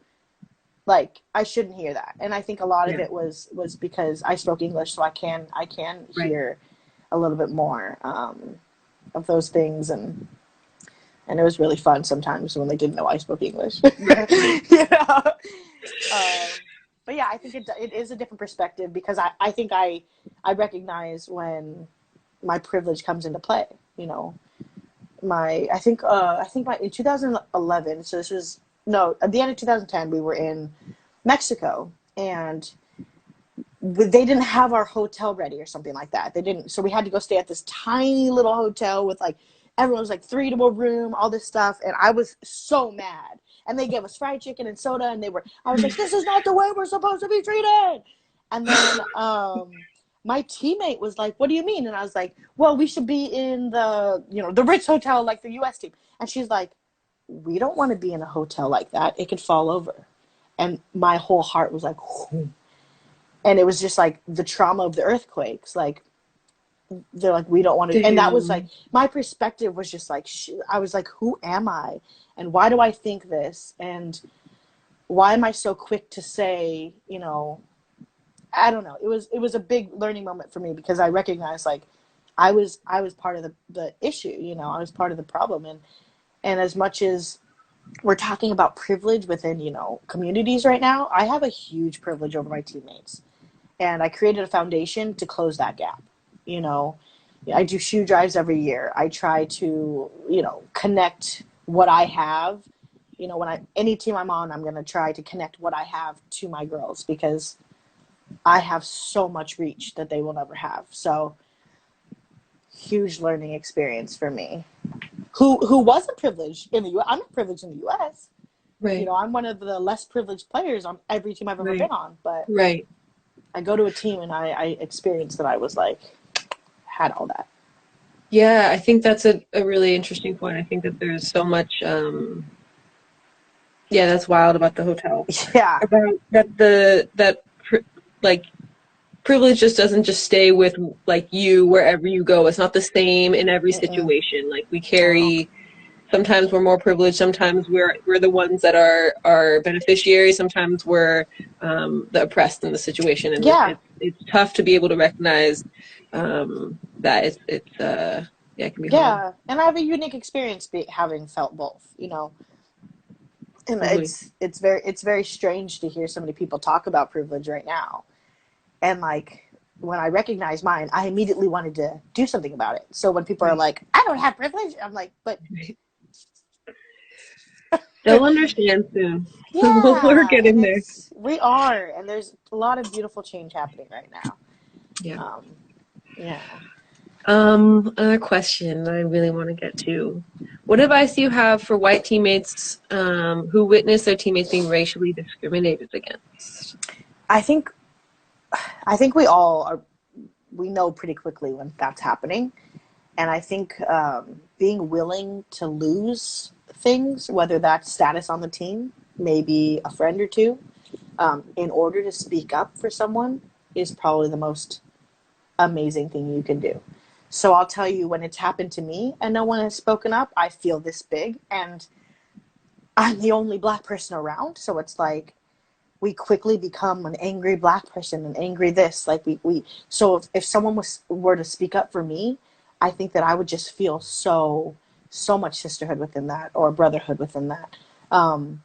Like, I shouldn't hear that. And I think a lot of it was because I spoke English, so I can hear a little bit more of those things, and it was really fun sometimes when they didn't know I spoke English. But yeah, I think it is a different perspective, because I think I recognize when my privilege comes into play. I think in 2011, so this was, no, at the end of 2010, we were in Mexico, and they didn't have our hotel ready or something like that. They didn't, so we had to go stay at this tiny little hotel with, like, everyone was like 3 to a room, all this stuff, and I was so mad. And they gave us fried chicken and soda, and I was like, this is not the way we're supposed to be treated. And then my teammate was like, what do you mean? And I was like, well, we should be in the Ritz hotel like the U.S. team. And she's like, we don't want to be in a hotel like that. It could fall over. And my whole heart was like, whoo. And it was just like the trauma of the earthquakes. Like, they're like, we don't want to. And that was like, my perspective was just like, I was like, who am I? And why do I think this? And why am I so quick to say, I don't know. It was a big learning moment for me, because I recognized, like, I was part of the issue, I was part of the problem. And as much as we're talking about privilege within, communities right now, I have a huge privilege over my teammates. And I created a foundation to close that gap. You know, I do shoe drives every year. I try to, connect what I have. When any team I'm on, I'm going to try to connect what I have to my girls, because I have so much reach that they will never have. So huge learning experience for me. Who wasn't privileged in the U.S. I'm not privileged in the U.S. Right. I'm one of the less privileged players on every team I've ever Right. been on. But Right. I go to a team and I experienced that I was like, had all that. Yeah, I think that's a really interesting point. I think that there's so much yeah, that's wild about the hotel. Yeah. About like privilege just doesn't just stay with like you wherever you go. It's not the same in every Mm-mm. situation. Like we No. carry sometimes we're more privileged, sometimes we're the ones that are beneficiaries, sometimes we're the oppressed in the situation, and Yeah. it's tough to be able to recognize that it's yeah, it can be hard. Yeah. And I have a unique experience having felt both, and Totally. it's very strange to hear so many people talk about privilege right now. And like, when I recognized mine, I immediately wanted to do something about it. So when people are Right. like, I don't have privilege, I'm like, but Right. They'll understand soon. We're yeah. And getting there. we are, and there's a lot of beautiful change happening right now. Yeah. Um, yeah. Another question that I really want to get to. What advice do you have for white teammates who witness their teammates being racially discriminated against? I think, we all are, we know pretty quickly when that's happening. And I think being willing to lose things, whether that's status on the team, maybe a friend or two, in order to speak up for someone, is probably the most amazing thing you can do. So I'll tell you, when it's happened to me and no one has spoken up, I feel this big, and I'm the only black person around. So it's like, we quickly become an angry black person, and angry this, like we so if someone were to speak up for me, I think that I would just feel so much sisterhood within that, or brotherhood within that. And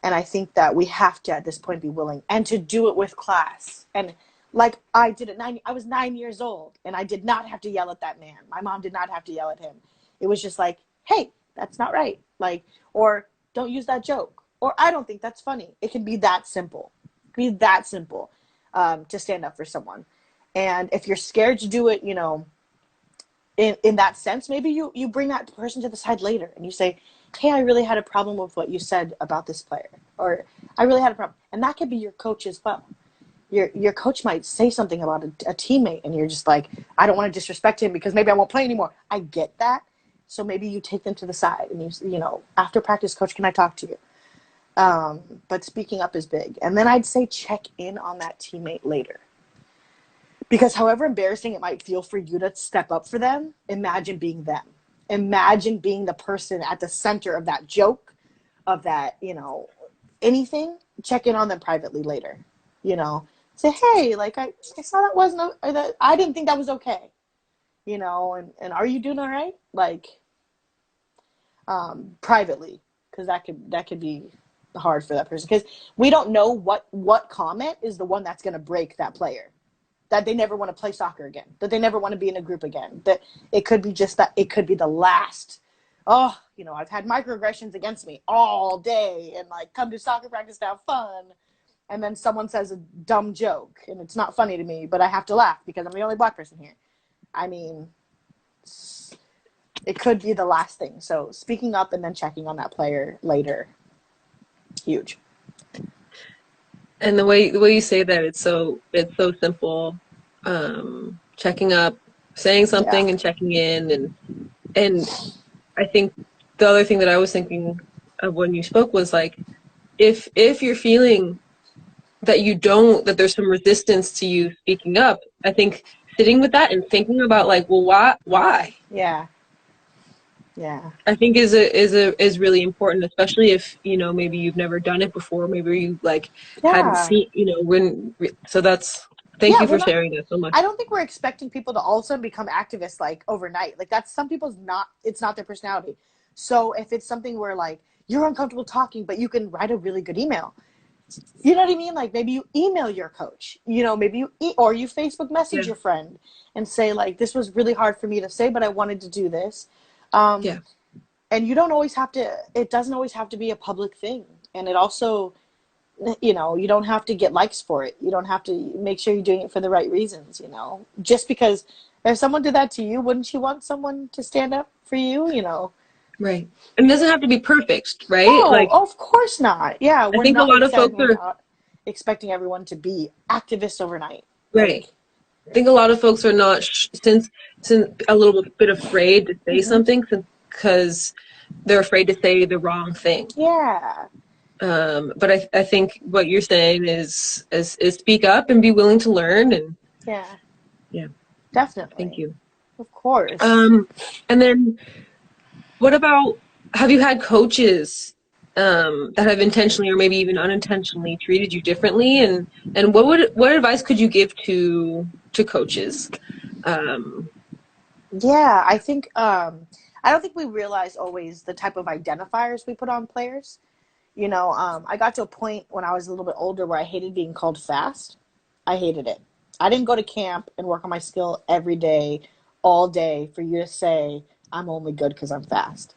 I think that we have to, at this point, be willing and to do it with class. And like I did at I was 9 years old, and I did not have to yell at that man. My mom did not have to yell at him. It was just like, hey, that's not right. Like, or don't use that joke. Or I don't think that's funny. It can be that simple. Be that simple, to stand up for someone. And if you're scared to do it, in that sense, maybe you bring that person to the side later and you say, hey, I really had a problem with what you said about this player. Or I really had a problem. And that could be your coach as well. Your coach might say something about a teammate, and you're just like, I don't want to disrespect him because maybe I won't play anymore. I get that. So maybe you take them to the side and after practice, coach, can I talk to you? But speaking up is big. And then I'd say check in on that teammate later. Because however embarrassing it might feel for you to step up for them, imagine being them. Imagine being the person at the center of that joke, of that, anything. Check in on them privately later. Say, hey, like, I saw that wasn't, or that I didn't think that was okay. And are you doing all right? Like, privately, because that could be hard for that person, because we don't know what comment is the one that's going to break that player, that they never want to play soccer again, that they never want to be in a group again, that it could be just that, it could be the last, I've had microaggressions against me all day, and like, come to soccer practice to have fun, and then someone says a dumb joke and it's not funny to me, but I have to laugh because I'm the only black person here. I mean, it could be the last thing. So speaking up and then checking on that player later, huge. And the way you say that, it's so simple. Checking up, saying Yeah. something, and checking in, and I think the other thing that I was thinking of when you spoke was like, if you're feeling that there's some resistance to you speaking up, I think sitting with that and thinking about like, well, why? Yeah. Yeah. I think is really important, especially if maybe you've never done it before, maybe you like hadn't Yeah. seen when. So that's Thank Yeah, you we're for not. sharing that so much. I don't think we're expecting people to all of a sudden become activists like overnight. Like that's some people's not. It's not their personality. So if it's something where like you're uncomfortable talking, but you can write a really good email. You know what I mean? Like maybe you email your coach. You know, maybe or you Facebook Yeah. message your friend and say like, "This was really hard for me to say, but I wanted to do this." Um, Yeah. and you don't always have to. It doesn't always have to be a public thing. And it also, you know, you don't have to get likes for it. You don't have to make sure you're doing it for the right reasons. You know, just because if someone did that to you, wouldn't you want someone to stand up for you? You know. Right. And it doesn't have to be perfect, right? No, Like, of course not. Yeah, I we're think a not lot of folks are, expecting everyone to be activists overnight. right. Like, I think a lot of folks are not, since a little bit afraid to say mhm. something because they're afraid to say the wrong thing. Yeah, But I think what you're saying is speak up and be willing to learn. And yeah, yeah, thank definitely. you. Of course. Um, and then what about, have you had coaches that have intentionally or maybe even unintentionally treated you differently? And what advice could you give to coaches? Um, Yeah, I don't think we realize always the type of identifiers we put on players. You know, I got to a point when I was a little bit older where I hated being called fast. I hated it. I didn't go to camp and work on my skill every day, all day, for you to say I'm only good because I'm fast.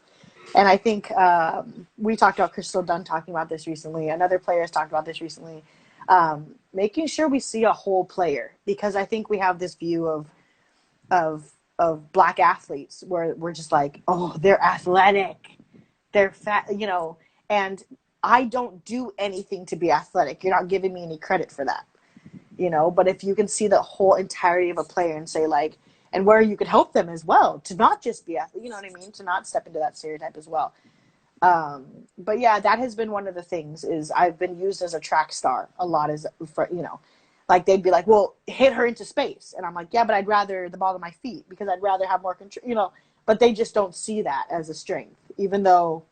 And I think we talked about Crystal Dunn talking about this recently. Another player has talked about this recently. Making sure we see a whole player, because I think we have this view of black athletes where we're just like, oh, they're athletic, they're fat, you know. And I don't do anything to be athletic. You're not giving me any credit for that, you know. But if you can see the whole entirety of a player and say like, and where you could help them as well to not just be athlete, you know what I mean, to not step into that stereotype as well. But yeah, that has been one of the things. Is I've been used as a track star a lot, as for, you know, like they'd be like, well, hit her into space, and I'm like, yeah, but I'd rather the ball to my feet because I'd rather have more control, you know. But they just don't see that as a strength, even though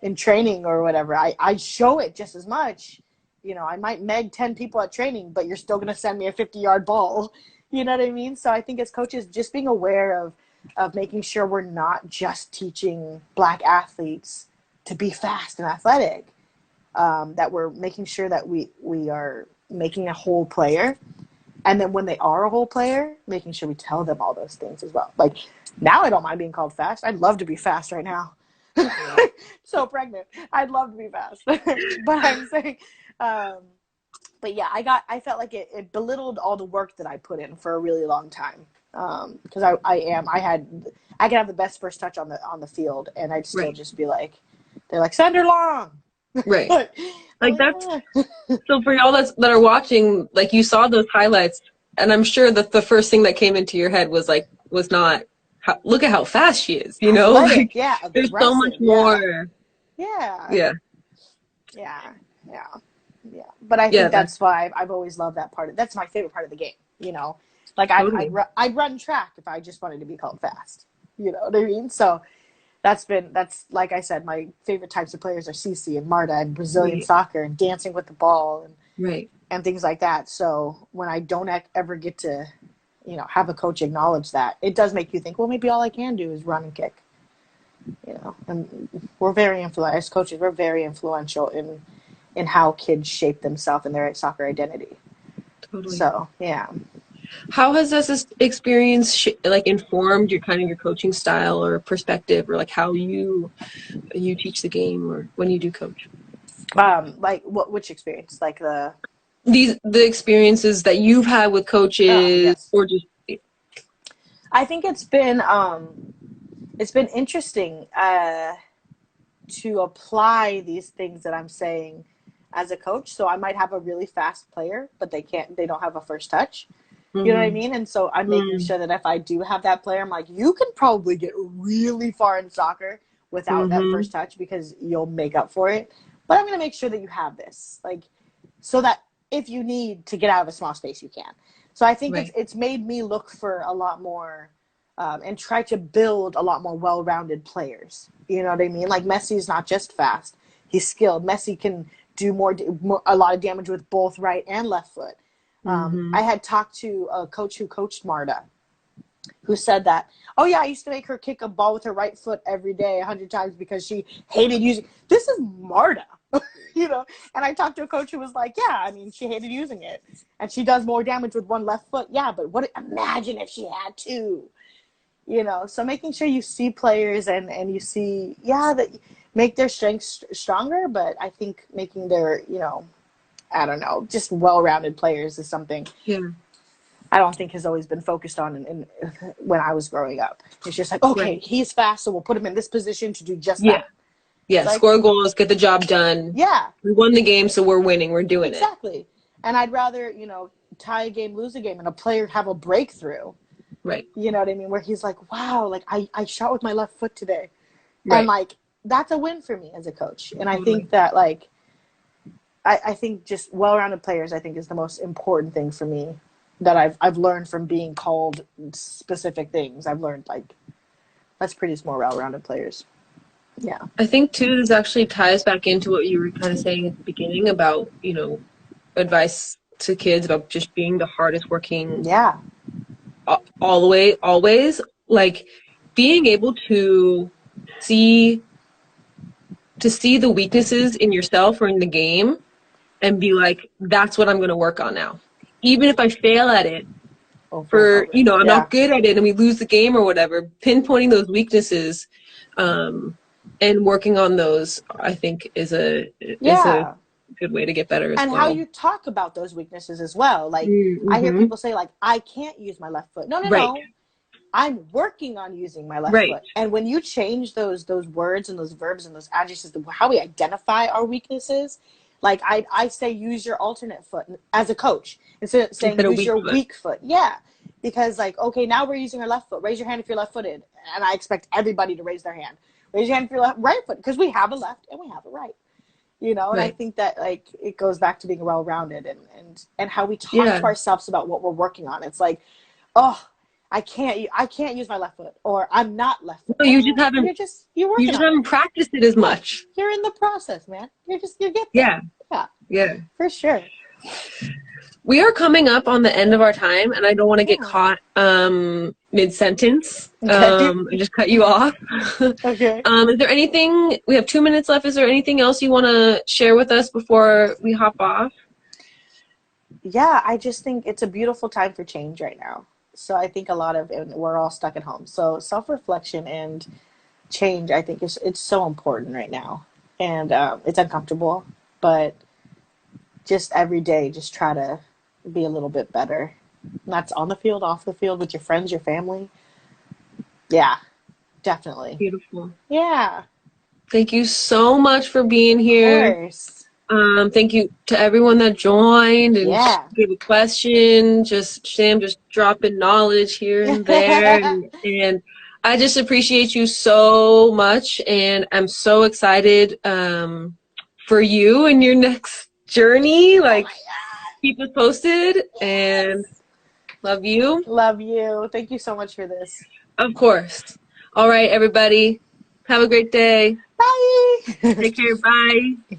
in training or whatever, I show it just as much. You know, I might meg 10 people at training, but you're still going to send me a 50-yard ball. You know what I mean? So I think as coaches, just being aware of making sure we're not just teaching black athletes to be fast and athletic, that we're making sure that we are making a whole player. And then when they are a whole player, making sure we tell them all those things as well. Like now I don't mind being called fast. I'd love to be fast right now. So pregnant. I'd love to be fast. But I'm saying, um, but yeah, I felt like it belittled all the work that I put in for a really long time. Because I could have the best first touch on the field, and I'd still right, just be like, they're like, send her long. right. I'm Like like, that's so for y'all that are watching, like you saw those highlights, and I'm sure that the first thing that came into your head was not look at how fast she is, you know? athletic, Like yeah, there's so much aggressive, yeah, more. yeah, Yeah, yeah, yeah, yeah. But I yeah, think that's that's why I've always loved that part. That's my favorite part of the game. You know, like totally. I'd run track if I just wanted to be called fast. You know what I mean? So that's like I said, my favorite types of players are Cece and Marta and Brazilian Right, soccer and dancing with the ball right. and things like that. So when I don't ever get to, you know, have a coach acknowledge that, it does make you think, well, maybe all I can do is run and kick. You know, and we're very influential as coaches. We're very influential in how kids shape themselves and their soccer identity. Totally. So yeah. How has this experience like informed your kind of your coaching style or perspective, or like how you teach the game or when you do coach? Like which experience? Like The experiences that you've had with coaches yes. or just I think it's been interesting to apply these things that I'm saying as a coach. So I might have a really fast player, but they don't have a first touch. You know what I mm, mean? And so I'm making mm, sure that if I do have that player, I'm like, you can probably get really far in soccer without that mm-hmm, first touch because you'll make up for it. But I'm going to make sure that you have this, like, so that if you need to get out of a small space, you can. So I think right, it's made me look for a lot more and try to build a lot more well-rounded players. You know what I mean? Like Messi's not just fast; he's skilled. Messi can do a lot of damage with both right and left foot. I had talked to a coach who coached Marta, who said that, oh yeah, I used to make her kick a ball with her right foot every day 100 times because she hated using. This is Marta, you know. And I talked to a coach who was like, yeah, I mean, she hated using it, and she does more damage with one left foot. Yeah, but what? Imagine if she had two, you know. So making sure you see players and you see, yeah, that make their strengths stronger, but I think making their, you know, I don't know, just well-rounded players is something. Yeah. I don't think has always been focused on when I was growing up. It's just like, okay, Right. he's fast, so we'll put him in this position to do just Yeah. that. Yeah. Like, Score goals, get the job done. yeah. We won the game, so we're winning. We're doing it. Exactly. And I'd rather, you know, tie a game, lose a game, and a player have a breakthrough. Right. You know what I mean? Where he's like, wow, like I shot with my left foot today. Right. And like, that's a win for me as a coach. And I Totally. think that like, I think just well-rounded players, I think, is the most important thing for me that I've learned from being called specific things. I've learned like, let's produce more well-rounded players. Yeah. I think too, this actually ties back into what you were kind of saying at the beginning about, you know, advice to kids about just being the hardest working. Yeah. All the way, always. Like being able to see the weaknesses in yourself or in the game and be like, that's what I'm going to work on now. Even if I fail at it for, you know, I'm not good at it and we lose the game or whatever, pinpointing those weaknesses and working on those, I think is a good way to get better as well. And how you talk about those weaknesses as well. Like, I hear people say, like, I can't use my left foot. No. I'm working on using my left foot. And when you change those words and those verbs and those adjectives, how we identify our weaknesses, like I say use your alternate foot as a coach instead of saying use your weak foot. Yeah. Because like, okay, now we're using our left foot. Raise your hand if you're left-footed. And I expect everybody to raise their hand. Raise your hand if you're right foot, because we have a left and we have a right. You know, and I think that like it goes back to being well-rounded and how we talk to ourselves about what we're working on. It's like, oh, I can't use my left foot, or I'm not left foot. No, you just haven't. You just haven't practiced it as much. You're in the process, man. You get there. Yeah, for sure. We are coming up on the end of our time, and I don't want to get caught mid-sentence. I just cut you off. Okay. Is there anything? We have 2 minutes left. Is there anything else you want to share with us before we hop off? Yeah, I just think it's a beautiful time for change right now. So I think we're all stuck at home. So self-reflection and change, I think it's so important right now. And it's uncomfortable, but just every day, just try to be a little bit better. And that's on the field, off the field, with your friends, your family. Yeah, definitely. Beautiful. Yeah. Thank you so much for being here. Of course. Thank you to everyone that joined and gave a question. Sam just dropping knowledge here and there. and I just appreciate you so much. And I'm so excited for you and your next journey. Like, keep us posted. And love you. Love you. Thank you so much for this. Of course. All right, everybody. Have a great day. Bye. Take care. Bye.